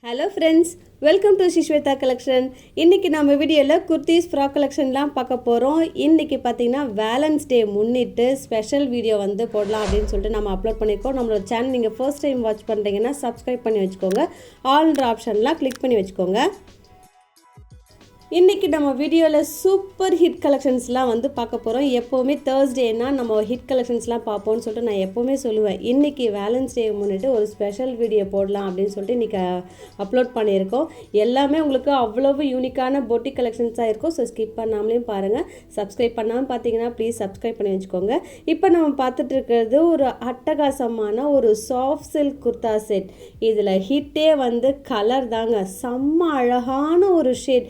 Hello friends, welcome to Srishwetha collection. இன்றைக்கி நம்ம வீடியோவில் குர்த்திஸ் ஃப்ராக் கலெக்ஷன்லாம் பார்க்க போகிறோம். இன்றைக்கி பார்த்தீங்கன்னா வேலன்ஸ் டே முன்னிட்டு ஸ்பெஷல் வீடியோ வந்து போடலாம் அப்படின்னு சொல்லிட்டு நம்ம அப்லோட் பண்ணியிருக்கோம். நம்மளோட சேனல் நீங்கள் ஃபர்ஸ்ட் டைம் வாட்ச் பண்ணுறீங்கன்னா சப்ஸ்கிரைப் பண்ணி வச்சுக்கோங்க. ஆல்ன்ற ஆப்ஷன்லாம் கிளிக் பண்ணி வச்சுக்கோங்க. இன்றைக்கி நம்ம வீடியோவில் சூப்பர் ஹிட் கலெக்ஷன்ஸ்லாம் வந்து பார்க்க போகிறோம். எப்போவுமே தேர்ஸ்டேனா நம்ம ஹிட் கலெக்ஷன்ஸ்லாம் பார்ப்போம்னு சொல்லிட்டு நான் எப்போவுமே சொல்லுவேன். இன்றைக்கி வேலன்ஸ் டே முன்னிட்டு ஒரு ஸ்பெஷல் வீடியோ போடலாம் அப்படின்னு சொல்லிட்டு இன்றைக்கி அப்லோட் பண்ணியிருக்கோம். எல்லாமே உங்களுக்கு அவ்வளவு யூனிக்கான பொட்டிக் கலெக்ஷன்ஸாக இருக்கும். ஸோ ஸ்கிப் பண்ணாமலேயும் பாருங்கள். சப்ஸ்கிரைப் பண்ணாமல் பார்த்தீங்கன்னா ப்ளீஸ் சப்ஸ்கிரைப் பண்ணி வச்சுக்கோங்க. இப்போ நம்ம பார்த்துட்டு இருக்கிறது ஒரு அட்டகாசமான ஒரு சாஃப்ட் சில்க் குர்தா செட். இதில் ஹிட்டே வந்து கலர் தாங்க. செம்ம அழகான ஒரு ஷேட்.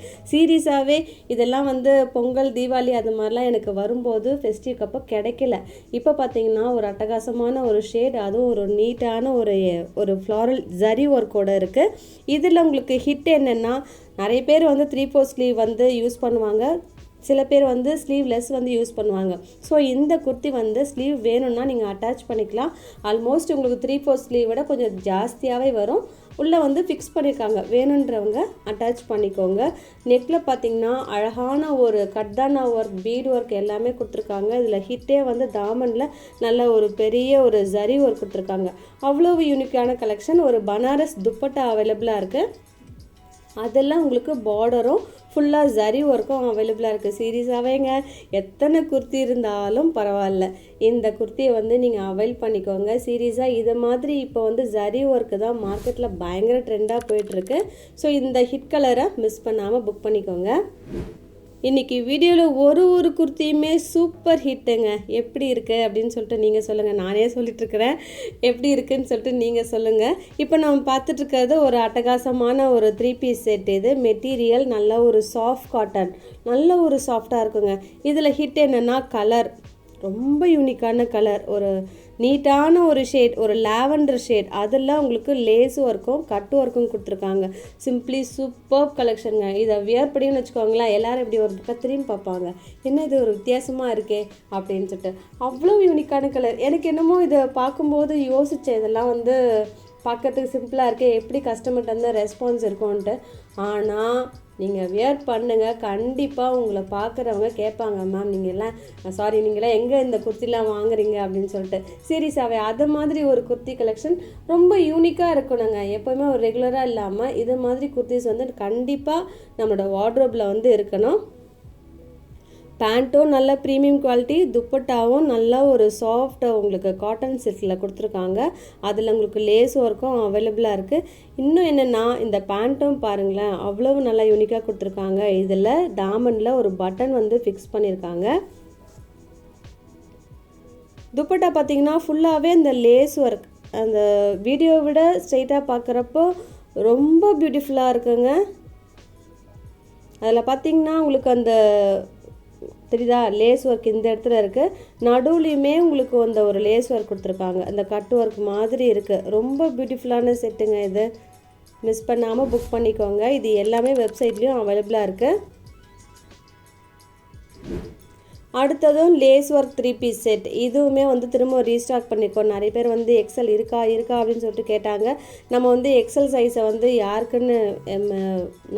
சீரியஸாகவே இதெல்லாம் வந்து பொங்கல் தீபாவளி அது மாதிரிலாம் எனக்கு வரும்போது ஃபெஸ்டிவ் அப்போ கிடைக்கல. இப்போ பார்த்தீங்கன்னா ஒரு அட்டகாசமான ஒரு ஷேட், அதுவும் ஒரு நீட்டான ஒரு ஃப்ளாரல் ஜரி ஒர்க்கோடு இருக்குது. இதில் உங்களுக்கு ஹிட் என்னென்னா, நிறைய பேர் வந்து 3/4 ஸ்லீவ் வந்து யூஸ் பண்ணுவாங்க, சில பேர் வந்து ஸ்லீவ்லெஸ் வந்து யூஸ் பண்ணுவாங்க. ஸோ இந்த குர்த்தி வந்து ஸ்லீவ் வேணும்னா நீங்கள் அட்டாச் பண்ணிக்கலாம். ஆல்மோஸ்ட் உங்களுக்கு 3/4 ஸ்லீவ் விட கொஞ்சம் ஜாஸ்தியாகவே வரும். உள்ளே வந்து ஃபிக்ஸ் பண்ணியிருக்காங்க, வேணுன்றவங்க அட்டாச் பண்ணிக்கோங்க. நெக்கில் பார்த்தீங்கன்னா அழகான ஒரு கட்தானா ஒர்க், பீட் ஒர்க் எல்லாமே கொடுத்துருக்காங்க. இதில் ஹிட்டே வந்து தாமனில் நல்ல ஒரு பெரிய ஒரு ஜரி ஒர்க் கொடுத்துருக்காங்க. அவ்வளோ யூனிக்கான கலெக்ஷன். ஒரு பனாரஸ் துப்பட்டா அவைலபிளாக இருக்குது. அதெல்லாம் உங்களுக்கு பார்டரும் ஃபுல்லாக ஜரி ஒர்க்கும் அவைலபிளாக இருக்குது. சீரியஸாகவேங்க எத்தனை குர்த்தி இருந்தாலும் பரவாயில்ல, இந்த குர்த்தியை வந்து நீங்கள் அவைல் பண்ணிக்கோங்க. சீரியஸாக இது மாதிரி இப்போ வந்து ஜரி ஒர்க்கு தான் மார்க்கெட்டில் பயங்கர ட்ரெண்டாக போயிட்டுருக்கு. ஸோ இந்த ஹிட் கலரை மிஸ் பண்ணாமல் புக் பண்ணிக்கோங்க. இன்றைக்கி வீடியோவில் ஒரு குர்த்தியுமே சூப்பர் ஹிட்டுங்க. எப்படி இருக்குது அப்படின்னு சொல்லிட்டு நீங்கள் சொல்லுங்கள். நானே சொல்லிட்டுருக்கிறேன், எப்படி இருக்குதுன்னு சொல்லிட்டு நீங்கள் சொல்லுங்கள். இப்போ நம்ம பார்த்துட்ருக்கிறது ஒரு அட்டகாசமான ஒரு 3 பீஸ் செட். இது மெட்டீரியல் நல்ல ஒரு சாஃப்ட் காட்டன், நல்ல ஒரு சாஃப்டாக இருக்குங்க. இதில் ஹிட் என்னென்னா கலர் ரொம்ப யூனிக்கான கலர், ஒரு நீட்டான ஒரு ஷேட், ஒரு லாவெண்டர் ஷேட். அதெல்லாம் உங்களுக்கு லேஸ் ஒர்க்கும் கட்டு ஒர்க்கும் கொடுத்துருக்காங்க. சிம்பிளி சூப்பர் கலெக்ஷனுங்க. இதை வியர் பண்ணின்னு வச்சுக்கோங்களேன், எல்லோரும் இப்படி ஒரு பக்கம் திரும்பி பார்ப்பாங்க, என்ன இது ஒரு வித்தியாசமாக இருக்கே அப்படின்னு சொல்லிட்டு. அவ்வளோ யூனிக்கான கலர். எனக்கு என்னமோ இதை பார்க்கும்போது யோசித்தேன், இதெல்லாம் வந்து பார்க்கறதுக்கு சிம்பிளாக இருக்கே, எப்படி கஸ்டமர்கிட்ட வந்து ரெஸ்பான்ஸ் இருக்கும்ன்ட்டு. ஆனால் நீங்கள் வியர் பண்ணுங்கள், கண்டிப்பாக உங்களை பார்க்குறவங்க கேட்பாங்க, மேம் நீங்களாம் எங்கே இந்த குர்த்திலாம் வாங்குறீங்க அப்படின்னு சொல்லிட்டு. சீரியஸாகவே அது மாதிரி ஒரு குர்த்தி கலெக்ஷன் ரொம்ப யூனிக்காக இருக்கணுங்க. எப்போவுமே ஒரு ரெகுலராக இல்லாமல் இது மாதிரி குர்த்திஸ் வந்து கண்டிப்பாக நம்மளோட வார்ட்ரோப்பில் வந்து இருக்கணும். பேண்ட்டும் நல்ல ப்ரீமியம் குவாலிட்டி, துப்பட்டாவும் நல்லா ஒரு சாஃப்டாக உங்களுக்கு காட்டன் சில்கில் கொடுத்துருக்காங்க. அதில் உங்களுக்கு லேஸ் ஒர்க்கும் அவைலபிளாக இருக்குது. இன்னும் என்னென்னா இந்த பேண்ட்டும் பாருங்களேன், அவ்வளவு நல்லா யூனிக்காக கொடுத்துருக்காங்க. இதில் டாமண்டில் ஒரு பட்டன் வந்து ஃபிக்ஸ் பண்ணியிருக்காங்க. துப்பட்டா பார்த்திங்கன்னா ஃபுல்லாகவே இந்த லேஸ் ஒர்க், அந்த வீடியோவை விட ஸ்ட்ரெயிட்டாக பார்க்குறப்போ ரொம்ப பியூட்டிஃபுல்லாக இருக்குங்க. அதில் பார்த்திங்கன்னா உங்களுக்கு அந்த தெரியுதா லேஸ் ஒர்க் இந்த இடத்துல இருக்குது. நடுவுலையுமே உங்களுக்கு அந்த ஒரு லேஸ் ஒர்க் கொடுத்துருக்காங்க, அந்த கட் ஒர்க் மாதிரி இருக்குது. ரொம்ப பியூட்டிஃபுல்லான செட்டுங்க. இது மிஸ் பண்ணாமல் புக் பண்ணிக்கோங்க. இது எல்லாமே வெப்சைட்லேயும் அவைலபிளாக இருக்குது. அடுத்ததும் லேஸ் ஒர்க் 3 பீஸ் செட். இதுவுமே வந்து திரும்ப ரீஸ்டாக் பண்ணியிருக்கோம். நிறைய பேர் வந்து எக்ஸல் இருக்கா அப்படின்னு சொல்லிட்டு கேட்டாங்க. நம்ம வந்து எக்ஸல் சைஸை வந்து யாருக்குன்னு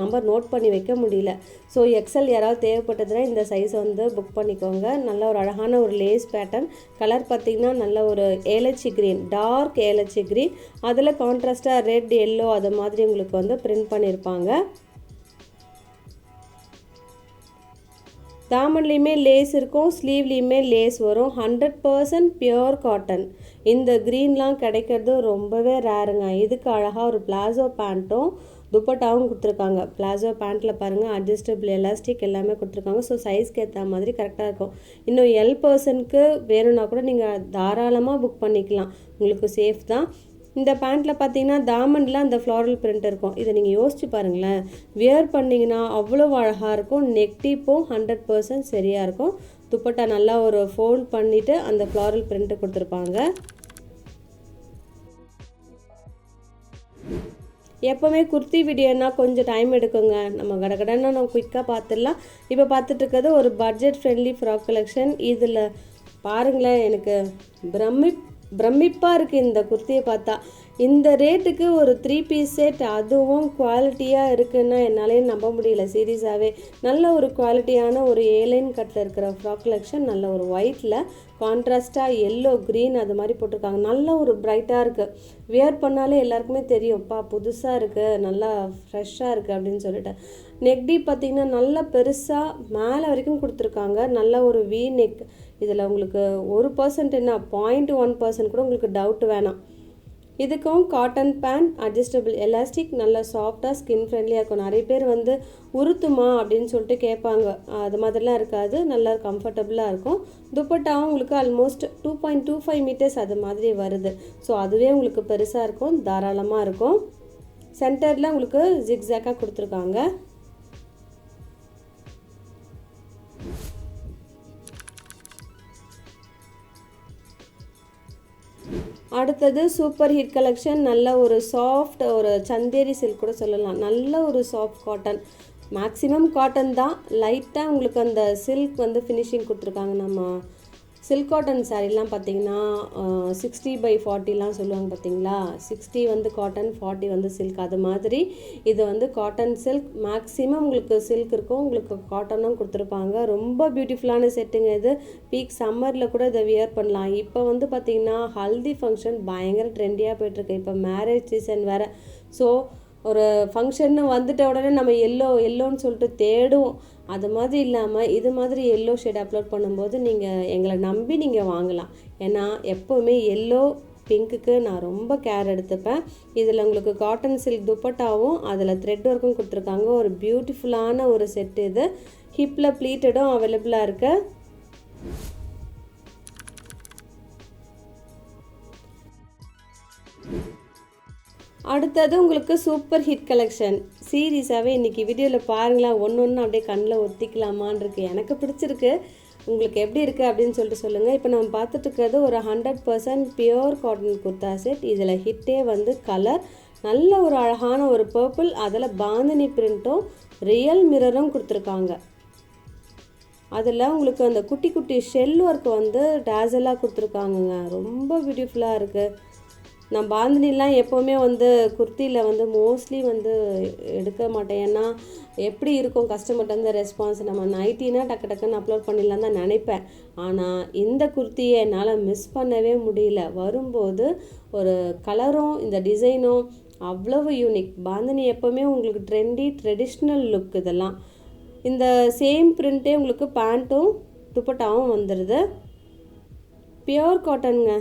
நம்பர் நோட் பண்ணி வைக்க முடியல. ஸோ எக்ஸல் யாராவது தேவைப்பட்டதுன்னா இந்த சைஸை வந்து புக் பண்ணிக்கோங்க. நல்ல ஒரு அழகான ஒரு லேஸ் பேட்டர்ன். கலர் பார்த்திங்கன்னா நல்ல ஒரு ஏலச்சி க்ரீன், டார்க் ஏலச்சி க்ரீன். அதில் கான்ட்ராஸ்டாக ரெட், எல்லோ அது மாதிரி உங்களுக்கு வந்து பிரிண்ட் பண்ணியிருப்பாங்க. தாமன்லேயுமே லேஸ் இருக்கும், ஸ்லீவ்லேயுமே லேஸ் வரும். 100% பியோர் காட்டன். இந்த க்ரீன்லாம் கிடைக்கிறது ரொம்பவே ரேருங்க. இதுக்கு அழகாக ஒரு பிளாசோ பேண்ட்டும் துப்பட்டாவும் கொடுத்துருக்காங்க. பிளாசோ பேண்ட்டில் பாருங்கள் அட்ஜஸ்டபிள் எலாஸ்டிக் எல்லாமே கொடுத்துருக்காங்க. ஸோ சைஸ்க்கு ஏற்ற மாதிரி கரெக்டாக இருக்கும். இன்னும் எல் பர்சனுக்கு வேணும்னா கூட நீங்கள் தாராளமாக புக் பண்ணிக்கலாம், உங்களுக்கு சேஃப் தான். இந்த பேண்ட்டில் பார்த்தீங்கன்னா தாமண்டில் அந்த ஃப்ளாரல் பிரிண்ட் இருக்கும். இதை நீங்கள் யோசிச்சு பாருங்களேன், வியர் பண்ணிங்கன்னா அவ்வளோ அழகாக இருக்கும். நெக் டீப்பும் 100% சரியாக இருக்கும். துப்பட்டா நல்லா ஒரு ஃபோல்ட் பண்ணிவிட்டு அந்த ஃப்ளாரல் பிரிண்ட்டு கொடுத்துருப்பாங்க. எப்போவுமே குர்த்தி வீடியோனா கொஞ்சம் டைம் எடுக்குங்க, நம்ம கடகடன்னு நம்ம குயிக்காக பார்த்துடலாம். இப்போ பார்த்துட்டு இருக்கிறது ஒரு பட்ஜெட் ஃப்ரெண்ட்லி ஃப்ராக் கலெக்ஷன். இதில் பாருங்களேன், எனக்கு பிரமிப்பாக இருக்குது இந்த குர்த்தியை பார்த்தா. இந்த ரேட்டுக்கு ஒரு 3 பீஸ் செட் அதுவும் குவாலிட்டியாக இருக்குன்னா என்னாலே நம்ப முடியல சீரியஸாகவே. நல்ல ஒரு குவாலிட்டியான ஒரு ஏலைன் கட்டில் இருக்கிற ஃப்ராக் கலெக்ஷன், நல்ல ஒரு ஒயிட்டில் கான்ட்ராஸ்டாக எல்லோ க்ரீன் அது மாதிரி போட்டிருக்காங்க. நல்ல ஒரு பிரைட்டாக இருக்குது. வியர் பண்ணாலே எல்லாருக்குமே தெரியும்ப்பா புதுசாக இருக்குது, நல்லா ஃப்ரெஷ்ஷாக இருக்குது அப்படின்னு சொல்லிட்டு. நெக் டீப் பார்த்திங்கன்னா நல்லா பெருசாக மேலே வரைக்கும் கொடுத்துருக்காங்க. நல்ல ஒரு வி நெக். இதில் உங்களுக்கு 1% என்ன 0.1% கூட உங்களுக்கு டவுட் வேணாம். இதுக்கும் காட்டன் பேண்ட், அட்ஜஸ்டபிள் எலாஸ்டிக், நல்லா சாஃப்டாக ஸ்கின் ஃப்ரெண்ட்லியாக இருக்கும். நிறைய பேர் வந்து உறுத்துமா அப்படின்னு சொல்லிட்டு கேட்பாங்க. அது மாதிரிலாம் இருக்காது, நல்லா கம்ஃபர்டபுளாக இருக்கும். துப்பட்டாவும் உங்களுக்கு ஆல்மோஸ்ட் 2.25 மீட்டர்ஸ் அது மாதிரி வருது. ஸோ அதுவே உங்களுக்கு பெருசாக இருக்கும், தாராளமாக இருக்கும். சென்டரில் உங்களுக்கு ஜிக்ஸாக்காக கொடுத்துருக்காங்க. அடுத்தது சூப்பர் ஹிட் கலெக்ஷன். நல்ல ஒரு சாஃப்ட் ஒரு சந்தேரி சில்க் கூட சொல்லலாம். நல்ல ஒரு சாஃப்ட் காட்டன், மேக்ஸிமம் காட்டன் தான். லைட்டாக உங்களுக்கு அந்த சில்க் வந்து ஃபினிஷிங் கொடுத்துருக்காங்க. நம்ம சில்க் காட்டன் சாரீலாம் பார்த்திங்கன்னா 60/40லாம் சொல்லுவாங்க பார்த்தீங்களா. 60 வந்து காட்டன், 40 வந்து சில்க். அது மாதிரி இது வந்து காட்டன் சில்க். மேக்ஸிமம் உங்களுக்கு சில்க் இருக்கும், உங்களுக்கு காட்டனும் கொடுத்துருப்பாங்க. ரொம்ப பியூட்டிஃபுல்லான செட்டுங்க இது. பீக் சம்மரில் கூட இதை வியர் பண்ணலாம். இப்போ வந்து பார்த்திங்கன்னா ஹல்தி ஃபங்க்ஷன் பயங்கர ட்ரெண்டியாக போய்ட்டுருக்கு. இப்போ மேரேஜ் சீசன் வேறு. ஸோ ஒரு ஃபங்க்ஷன்னு வந்துட்ட உடனே நம்ம எல்லோன்னு சொல்லிட்டு தேடுவோம். அது மாதிரி இல்லாமல் இது மாதிரி எல்லோ ஷேட் அப்லோட் பண்ணும்போது நீங்கள் எங்களை நம்பி நீங்கள் வாங்கலாம். ஏன்னா எப்போவுமே எல்லோ பிங்க்குக்கு நான் ரொம்ப கேர் எடுத்துப்பேன். இதில் உங்களுக்கு காட்டன் சில்க் துப்பட்டாவும் அதில் த்ரெட் ஒர்க்கும் கொடுத்துருக்காங்க. ஒரு பியூட்டிஃபுல்லான ஒரு செட்டு இது. ஹிப்பில் ப்ளீட்டடும் அவைலபிளாக இருக்குது. அடுத்தது உங்களுக்கு சூப்பர் ஹிட் கலெக்ஷன். சீரியஸாகவே இன்றைக்கி வீடியோவில் பாருங்களேன், ஒன்று அப்படியே கண்ணில் ஒத்திக்கலாமான் இருக்குது. எனக்கு பிடிச்சிருக்கு, உங்களுக்கு எப்படி இருக்குது அப்படின்னு சொல்லிட்டு சொல்லுங்கள். இப்போ நம்ம பார்த்துட்டு இருக்கிறது ஒரு 100% பியோர் காட்டன் குர்தா செட். இதில் ஹிட்டே வந்து கலர் நல்ல ஒரு அழகான ஒரு பர்பிள், அதில் பாந்தினி பிரிண்ட்டும் ரியல் மிரரும் கொடுத்துருக்காங்க. அதில் உங்களுக்கு அந்த குட்டி குட்டி ஷெல் ஒர்க் வந்து டேசலாக கொடுத்துருக்காங்கங்க. ரொம்ப பியூட்டிஃபுல்லாக இருக்குது. நான் பாந்தினிலாம் எப்போவுமே வந்து குர்த்தியில் வந்து மோஸ்ட்லி வந்து எடுக்க மாட்டேன். ஏன்னா எப்படி இருக்கும் கஸ்டமர்கிட்ட வந்து ரெஸ்பான்ஸ். நம்ம நைட்டினா டக்குன்னு அப்லோட் பண்ணிடலாம் தான் நினைப்பேன். ஆனால் இந்த குர்த்தியை என்னால் மிஸ் பண்ணவே முடியல. வரும்போது ஒரு கலரும் இந்த டிசைனும் அவ்வளவு யூனிக். பாந்தினி எப்போவுமே உங்களுக்கு ட்ரெடிஷ்னல் லுக். இதெல்லாம் இந்த சேம் பிரிண்ட்டே உங்களுக்கு பேண்ட்டும் துப்பட்டாவும் வந்துடுது. பியோர் காட்டனுங்க.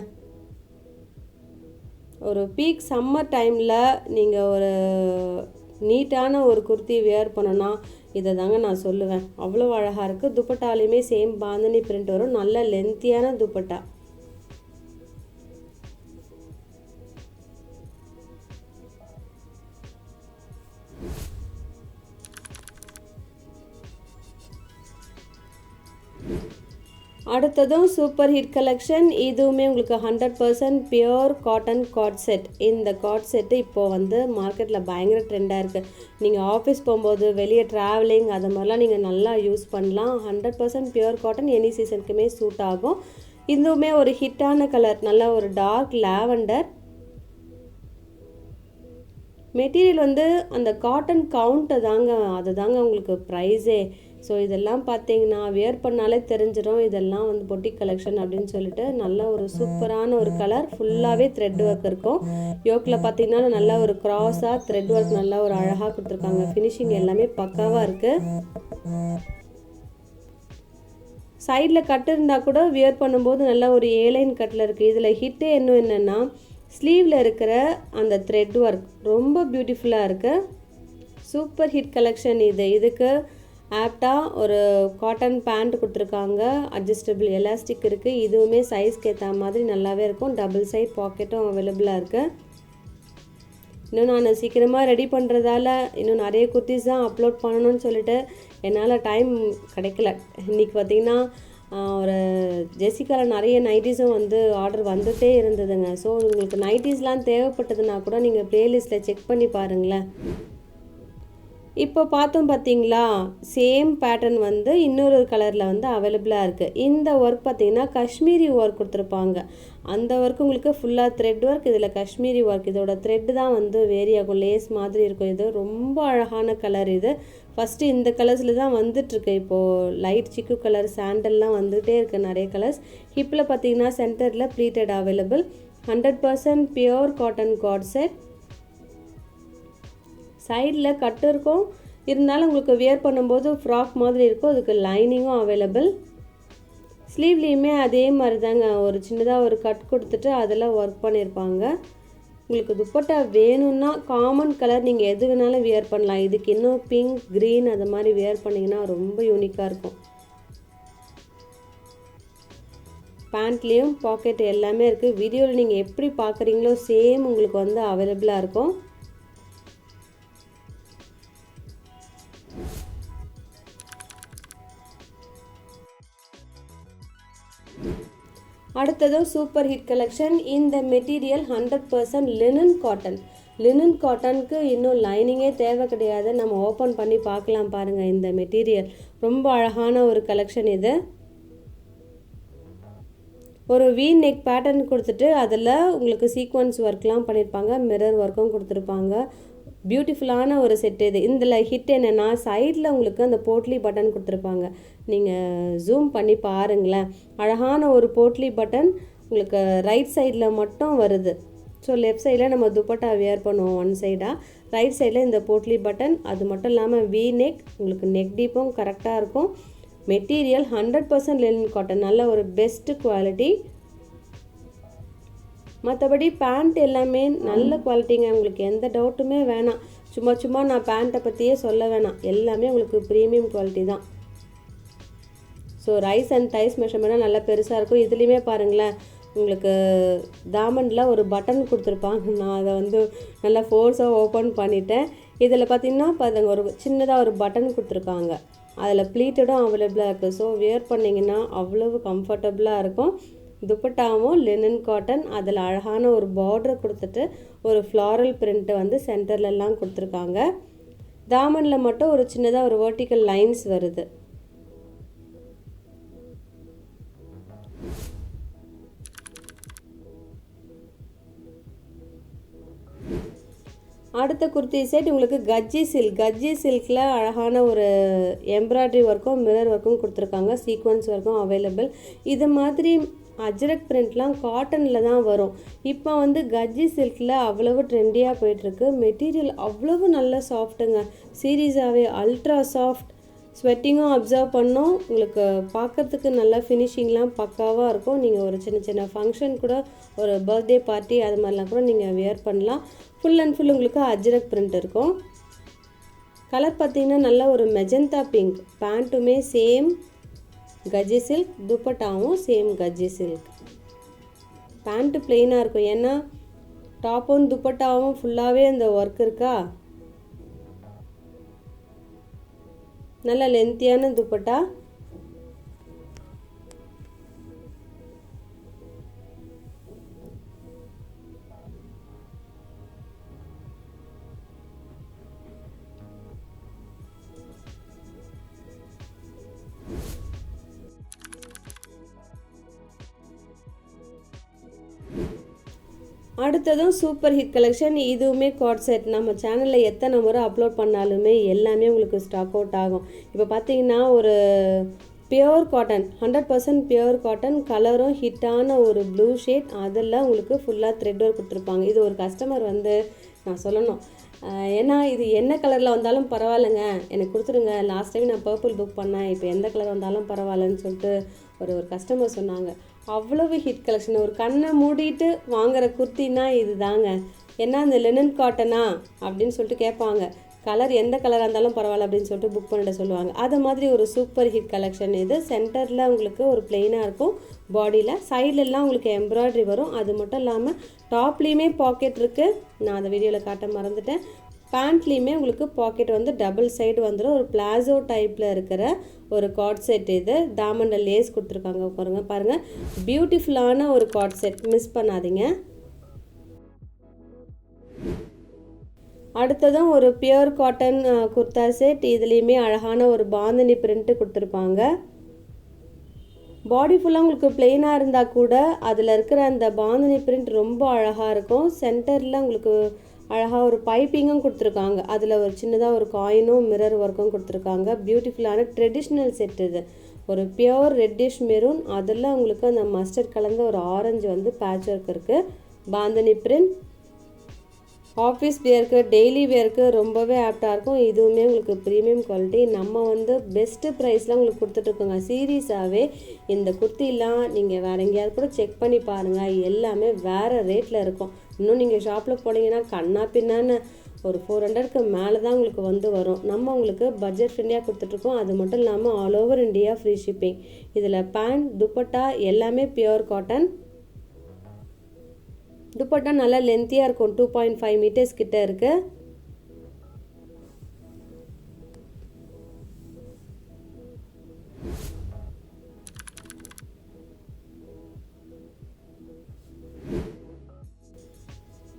ஒரு பீக் சம்மர் டைமில் நீங்கள் ஒரு நீட்டான ஒரு குர்த்தி வியர் பண்ணோன்னா இதை தாங்க நான் சொல்லுவேன். அவ்வளோ அழகாக இருக்குது. துப்பட்டாலையுமே சேம் பாந்தினி பிரிண்ட் வரும். நல்ல லென்த்தியான துப்பட்டா. அடுத்ததும் சூப்பர் ஹிட் கலெக்ஷன். இதுவுமே உங்களுக்கு 100% பியோர் காட்டன் காட் செட். இந்த காட் செட்டு இப்போது வந்து மார்க்கெட்டில் பயங்கர ட்ரெண்டாக இருக்குது. நீங்கள் ஆஃபீஸ் போகும்போது வெளியே ட்ராவலிங் அது மாதிரிலாம் நீங்கள் நல்லா யூஸ் பண்ணலாம். 100% பியோர் காட்டன் எனி சீசனுக்குமே சூட் ஆகும். இதுவுமே ஒரு ஹிட்டான கலர், நல்ல ஒரு டார்க் லாவெண்டர். மெட்டீரியல் வந்து அந்த காட்டன் கவுண்ட்டை தாங்க, அது தாங்க உங்களுக்கு ப்ரைஸே. ஸோ இதெல்லாம் பார்த்தீங்கன்னா வியர் பண்ணாலே தெரிஞ்சிடும் இதெல்லாம் வந்து பொட்டிக் கலெக்ஷன் அப்படின்னு சொல்லிட்டு. நல்ல ஒரு சூப்பரான ஒரு கலர், ஃபுல்லாகவே த்ரெட் ஒர்க் இருக்கும். யோக்கில் பார்த்தீங்கன்னா நல்ல ஒரு க்ராஸாக த்ரெட் ஒர்க் நல்லா ஒரு அழகாக கொடுத்துருக்காங்க. ஃபினிஷிங் எல்லாமே பக்காவாக இருக்குது. சைடில் கட்டு இருந்தால் கூட வியர் பண்ணும்போது நல்ல ஒரு ஏலைன் கட்டில் இருக்குது. இதில் ஹிட்டே இன்னும் என்னென்னா ஸ்லீவில் இருக்கிற அந்த த்ரெட் ஒர்க் ரொம்ப பியூட்டிஃபுல்லாக இருக்குது. சூப்பர் ஹிட் கலெக்ஷன் இது. இதுக்கு ஆப்டாக ஒரு காட்டன் பேண்ட் கொடுத்துருக்காங்க. அட்ஜஸ்டபிள் எலாஸ்டிக் இருக்குது. இதுவுமே சைஸ்க்கு ஏற்ற மாதிரி நல்லாவே இருக்கும். டபுள் சைட் பாக்கெட்டும் அவைலபிளாக இருக்குது. இன்னும் நான் சீக்கிரமாக ரெடி பண்ணுறதால இன்னும் நிறைய குர்த்திஸ் தான் அப்லோட் பண்ணணும்னு சொல்லிட்டு என்னால் டைம் கிடைக்கல. இன்றைக்கி பார்த்திங்கன்னா ஒரு ஜெசிகாவில் நிறைய நைட்டிஸும் வந்து ஆர்டர் வந்துகிட்டே இருந்ததுங்க. ஸோ உங்களுக்கு நைட்டிஸ்லாம் தேவைப்பட்டதுன்னா கூட நீங்கள் ப்ளேலிஸ்ட்டில் செக் பண்ணி பாருங்களேன். இப்போ பார்த்தோம் பார்த்தீங்களா, சேம் பேட்டர்ன் வந்து இன்னொரு கலரில் வந்து அவைலபிளாக இருக்குது. இந்த ஒர்க் பார்த்தீங்கன்னா காஷ்மீரி ஒர்க் கொடுத்துருப்பாங்க. அந்த ஒர்க் உங்களுக்கு ஃபுல்லாக த்ரெட் ஒர்க், இதில் காஷ்மீரி ஒர்க். இதோட த்ரெட் தான் வந்து வேரி ஆகும், லேஸ் மாதிரி இருக்கும். இது ரொம்ப அழகான கலர். இது ஃபஸ்ட்டு இந்த கலர்ஸில் தான் வந்துட்டுருக்கு. இப்போது லைட் சிக்கு கலர் சாண்டல்லாம் வந்துகிட்டே இருக்குது, நிறைய கலர்ஸ். ஹிப்பில் பார்த்தீங்கன்னா சென்டரில் pleated available. 100% pure cotton card set. சைடில் கட்டு இருக்கும், இருந்தாலும் உங்களுக்கு வியர் பண்ணும்போது ஃப்ராக் மாதிரி இருக்கும். அதுக்கு லைனிங்கும் அவைலபிள். ஸ்லீவ்லேயுமே அதே மாதிரி தாங்க, ஒரு சின்னதாக ஒரு கட் கொடுத்துட்டு அதில் ஒர்க் பண்ணியிருப்பாங்க. உங்களுக்கு துப்பட்டா வேணும்னா காமன் கலர் நீங்கள் எது வேணாலும் வியர் பண்ணலாம். இதுக்கு இன்னும் பிங்க், க்ரீன் அது மாதிரி வியர் பண்ணிங்கன்னா ரொம்ப யூனிக்காக இருக்கும். பேண்ட்லேயும் பாக்கெட் எல்லாமே இருக்குது. வீடியோவில் நீங்கள் எப்படி பார்க்குறீங்களோ சேம் உங்களுக்கு வந்து அவைலபிளாக இருக்கும். அடுத்ததும் சூப்பர் ஹிட் கலெக்ஷன். இந்த மெட்டீரியல் 100% லினன் காட்டன். லினன் காட்டனுக்கு இன்னும் லைனிங்கே தேவை கிடையாது. நம்ம ஓப்பன் பண்ணி பார்க்கலாம் பாருங்கள். இந்த மெட்டீரியல் ரொம்ப அழகான ஒரு கலெக்ஷன். இது ஒரு வி நெக் பேட்டர்ன் கொடுத்துட்டு அதில் உங்களுக்கு சீக்வன்ஸ் ஒர்க்லாம் பண்ணியிருப்பாங்க, மிரர் ஒர்க்கும் கொடுத்துருப்பாங்க. பியூட்டிஃபுல்லான ஒரு செட் இது. இதில் ஹிட் என்னென்னா சைடில் உங்களுக்கு அந்த போட்லி பட்டன் கொடுத்துருப்பாங்க. நீங்கள் ஜூம் பண்ணி பாருங்களேன், அழகான ஒரு போட்லி பட்டன் உங்களுக்கு ரைட் சைடில் மட்டும் வருது. ஸோ லெஃப்ட் சைடில் நம்ம துப்பட்டா வியர் பண்ணுவோம் ஒன் சைடாக, ரைட் சைடில் இந்த போட்லி பட்டன். அது மட்டும் இல்லாமல் வி நெக், உங்களுக்கு நெக் டீப்பும் கரெக்டாக இருக்கும். மெட்டீரியல் 100% லினன் காட்டன், நல்ல ஒரு பெஸ்ட்டு குவாலிட்டி. மற்றபடி பேண்ட் எல்லாமே நல்ல குவாலிட்டிங்க, உங்களுக்கு எந்த டவுட்டுமே வேணாம். சும்மா நான் பேண்ட்டை பற்றியே சொல்ல வேணாம், எல்லாமே உங்களுக்கு ப்ரீமியம் குவாலிட்டி தான். ஸோ ரைஸ் அண்ட் தைஸ் மெஷர்மெண்ட்டாக நல்லா பெருசாக இருக்கும். இதுலேயுமே பாருங்களேன், உங்களுக்கு தாமண்டில் ஒரு பட்டன் கொடுத்துருப்பாங்க. நான் அதை வந்து நல்லா ஃபோர்ஸாக ஓப்பன் பண்ணிட்டேன். இதில் பார்த்திங்கன்னா பாருங்க, ஒரு சின்னதாக ஒரு பட்டன் கொடுத்துருக்காங்க. அதில் ப்ளீட்டடும் அவைலபிளாக இருக்குது. ஸோ வியர் பண்ணிங்கன்னா அவ்வளவு கம்ஃபர்டபுளாக இருக்கும். துப்பட்டாவும் லினன் காட்டன், அதில் அழகான ஒரு பார்டர் கொடுத்துட்டு ஒரு ஃப்ளாரல் பிரிண்ட்டு வந்து சென்டர்லலாம் கொடுத்துருக்காங்க. தாமனில் மட்டும் ஒரு சின்னதாக ஒரு வெர்டிக்கல் லைன்ஸ் வருது. அடுத்த குர்த்தி செட் உங்களுக்கு கஜ்ஜி சில்கில் அழகான ஒரு எம்ப்ராய்டரி ஒர்க்கும் மிரர் ஒர்க்கும் கொடுத்துருக்காங்க. சீக்வன்ஸ் ஒர்க்கும் அவைலபிள். இது மாதிரி அஜ்ரக் பிரிண்ட்லாம் காட்டனில் தான் வரும். இப்போ வந்து கஜ்ஜி சில்கில் அவ்வளவு ட்ரெண்டியாக போயிட்டுருக்கு. மெட்டீரியல் அவ்வளவு நல்ல சாஃப்ட்டுங்க, சீரியஸாகவே அல்ட்ரா சாஃப்ட். ஸ்வெட்டிங்கும் அப்சர்வ் பண்ணோம், உங்களுக்கு பார்க்குறதுக்கு நல்லா ஃபினிஷிங்லாம் பக்காவாக இருக்கும். நீங்கள் ஒரு சின்ன ஃபங்க்ஷன் கூட, ஒரு பர்த்டே பார்ட்டி அது மாதிரிலாம் கூட நீங்கள் வியர் பண்ணலாம். ஃபுல் அண்ட் ஃபுல் உங்களுக்கு அஜ்ரக் பிரிண்ட் இருக்கும். கலர் பார்த்திங்கன்னா நல்ல ஒரு மெஜந்தா பிங்க். பேண்ட்டுமே சேம் கஜ்ஜி சில்க், துப்பட்டாவும் சேம் கஜ்ஜி சில்க். பேண்ட்டு பிளெயினாக இருக்கும், ஏன்னா டாப்பும் துப்பட்டாவும் ஃபுல்லாகவே அந்த ஒர்க் இருக்கா. நல்ல லென்த்தியான துப்பட்டா. அடுத்ததும் சூப்பர் ஹிட் கலெக்ஷன். இதுவுமே கார்ட் செட். நம்ம சேனலில் எத்தனை முறை அப்லோட் பண்ணாலுமே எல்லாமே உங்களுக்கு ஸ்டாக் அவுட் ஆகும். இப்போ பார்த்தீங்கன்னா ஒரு பியோர் காட்டன், 100% பியோர் காட்டன், கலரும் ஹிட்டான ஒரு ப்ளூ ஷேட், அதில் உங்களுக்கு ஃபுல்லாக த்ரெட் ஒர்க் கொடுத்துருப்பாங்க. இது ஒரு கஸ்டமர் வந்து நான் சொல்லணும், ஏன்னா இது என்ன கலரில் வந்தாலும் பரவாயில்லைங்க எனக்கு கொடுத்துருங்க, லாஸ்ட் டைம் நான் பர்பிள் புக் பண்ணேன், இப்போ எந்த கலர் வந்தாலும் பரவாயில்லன்னு சொல்லிட்டு ஒரு கஸ்டமர் சொன்னாங்க. அவ்வளவு ஹிட் கலெக்ஷன். ஒரு கண்ணை மூடிட்டு வாங்குகிற குர்த்தினா இது தாங்க. ஏன்னா அந்த லினன் காட்டனா அப்படின்னு சொல்லிட்டு கேட்பாங்க. கலர் எந்த கலராக இருந்தாலும் பரவாயில்ல அப்படின்னு சொல்லிட்டு புக் பண்ணிட சொல்லுவாங்க. அது மாதிரி ஒரு சூப்பர் ஹிட் கலெக்ஷன் இது. சென்டரில் உங்களுக்கு ஒரு பிளெயினாக இருக்கும், பாடியில் சைட்லலாம் உங்களுக்கு எம்ப்ராய்டரி வரும். அது மட்டும் இல்லாமல் டாப்லேயுமே பாக்கெட் இருக்குது, நான் அந்த வீடியோவில் காட்ட மறந்துட்டேன். பேண்ட்லேயுமே உங்களுக்கு பாக்கெட் வந்து டபுள் சைடு வந்துடும். ஒரு பிளாசோ டைப்பில் இருக்கிற ஒரு கார்ட் செட் இது. டாமண்டில் லேஸ் கொடுத்துருக்காங்க பாருங்கள். பியூட்டிஃபுல்லான ஒரு கார்ட் செட், மிஸ் பண்ணாதீங்க. அடுத்ததும் ஒரு பியூர் காட்டன் குர்தா செட். இதுலேயுமே அழகான ஒரு பாந்தினி பிரிண்ட்டு கொடுத்துருப்பாங்க. பாடி ஃபுல்லாக உங்களுக்கு பிளெயினாக இருந்தால் கூட அதில் இருக்கிற அந்த பாந்தினி பிரிண்ட் ரொம்ப அழகாக இருக்கும். சென்டரில் உங்களுக்கு அழகாக ஒரு பைப்பிங்கும் கொடுத்துருக்காங்க. அதில் ஒரு சின்னதாக ஒரு காயினும் மிரர் ஒர்க்கும் கொடுத்துருக்காங்க. பியூட்டிஃபுல்லான ட்ரெடிஷ்னல் செட் இது. ஒரு பியோர் ரெட்டிஷ் மெரூன், அதில் உங்களுக்கு அந்த மஸ்டர்ட் கலந்த ஒரு ஆரஞ்சு வந்து பேட்ச் ஒர்க் இருக்குது. பாந்தினி பிரிண்ட் ஆஃபீஸ் வேருக்கு, டெய்லி வேருக்கு ரொம்பவே ஆப்டாக இருக்கும். இதுவுமே உங்களுக்கு ப்ரீமியம் குவாலிட்டி. நம்ம வந்து பெஸ்ட்டு ப்ரைஸில் உங்களுக்கு கொடுத்துட்ருக்கோங்க. சீரியஸாகவே இந்த குர்த்திலாம் நீங்கள் வேறு எங்கேயாவது கூட செக் பண்ணி பாருங்கள், எல்லாமே வேறு ரேட்டில் இருக்கும். இன்னும் நீங்கள் ஷாப்பில் போனீங்கன்னா கண்ணா பின்னான்னு ஒரு 400க்கு மேலே தான் உங்களுக்கு வந்து வரும். நம்ம உங்களுக்கு பட்ஜெட் ஃப்ரெண்ட்லியாக கொடுத்துட்ருக்கோம். அது மட்டும் இல்லாமல் all over India free shipping. இதில் பேண்ட், துப்பட்டா எல்லாமே பியூர் காட்டன். துப்பட்டா நல்லா லென்த்தியாக இருக்கும். 2.5 மீட்டர்ஸ் கிட்ட இருக்கு.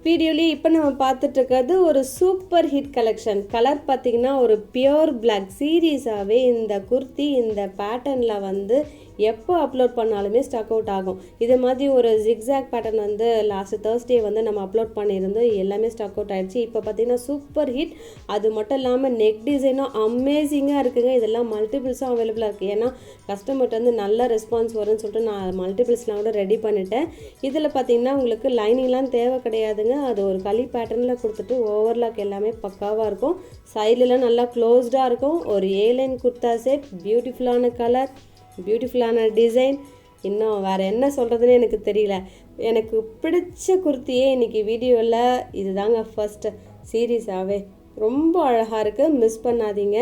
வீடியோலேயே இப்போ நம்ம பார்த்துட்டு இருக்கிறது ஒரு சூப்பர் ஹிட் கலெக்ஷன். கலர் பார்த்தீங்கன்னா ஒரு பியோர் பிளாக். சீரியஸாகவே இந்த குர்த்தி இந்த பேட்டர்னில் வந்து எப்போ அப்லோட் பண்ணாலுமே ஸ்டாக் அவுட் ஆகும். இது மாதிரி ஒரு ஜிக்ஸாக் பேட்டர்ன் வந்து லாஸ்ட் தேர்ஸ்டே வந்து நம்ம அப்லோட் பண்ணியிருந்தோம். எல்லாமே ஸ்டாக் அவுட் ஆகிடுச்சு. இப்போ பார்த்தீங்கன்னா சூப்பர் ஹிட். அது மட்டும் இல்லாமல் நெக் டிசைனும் அமேசிங்காக இருக்குங்க. இதெல்லாம் மல்டிபிள்ஸும் அவைலபிளாக இருக்குது. ஏன்னா கஸ்டமர்கிட்ட வந்து நல்ல ரெஸ்பான்ஸ் வரும்னு சொல்லிட்டு நான் மல்டிபிள்ஸ்லாம் கூட ரெடி பண்ணிட்டேன். இதில் பார்த்தீங்கன்னா உங்களுக்கு லைனிங்லாம் தேவை கிடையாதுங்க. அது ஒரு களி பேட்டர்னில் கொடுத்துட்டு ஓவர்லாக் எல்லாமே பக்காவாக இருக்கும். சைட்லலாம் நல்லா க்ளோஸ்டாக இருக்கும். ஒரு ஏலைன் குர்தா செட். பியூட்டிஃபுல்லான கலர், பியூட்டிஃபுல்லான டிசைன். இன்னும் வேறு என்ன சொல்கிறதுன்னு எனக்கு தெரியல. எனக்கு பிடிச்ச குர்த்தியே இன்றைக்கி வீடியோவில் இதுதாங்க ஃபஸ்ட்டு. சீரியஸாகவே ரொம்ப அழகாக இருக்குது, மிஸ் பண்ணாதீங்க.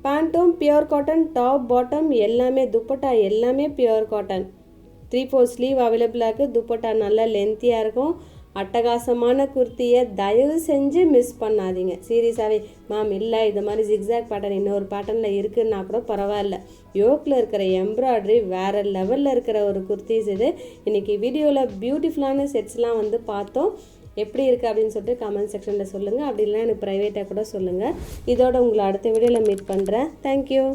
பேண்ட்டும் பியூர் காட்டன், டாப் பாட்டம் எல்லாமே, துப்பட்டா எல்லாமே பியூர் காட்டன். 3/4 ஸ்லீவ் அவைலபிளாக இருக்குது. துப்பட்டா நல்லா லென்த்தியாக இருக்கும். அட்டகாசமான குர்த்தியை தயவு செஞ்சு மிஸ் பண்ணாதீங்க. சீரியஸாகவே மேம் இல்லை இது மாதிரி ஜிக்ஸாக் பேட்டர்ன் இன்னொரு பேட்டர்னில் இருக்குன்னா கூட பரவாயில்ல. யோக்கில் இருக்கிற எம்ப்ராய்டரி வேறு லெவலில் இருக்கிற ஒரு குர்த்திஸ் இது. இன்றைக்கி வீடியோவில் பியூட்டிஃபுல்லான செட்ஸ்லாம் வந்து பார்த்தோம். எப்படி இருக்குது அப்படின்னு சொல்லிட்டு கமெண்ட் செக்ஷனில் சொல்லுங்கள். அப்படி இல்லைனா எனக்கு ப்ரைவேட்டாக கூட சொல்லுங்கள். இதோட உங்களை அடுத்த வீடியோவில் மீட் பண்ணுறேன். தேங்க்யூ.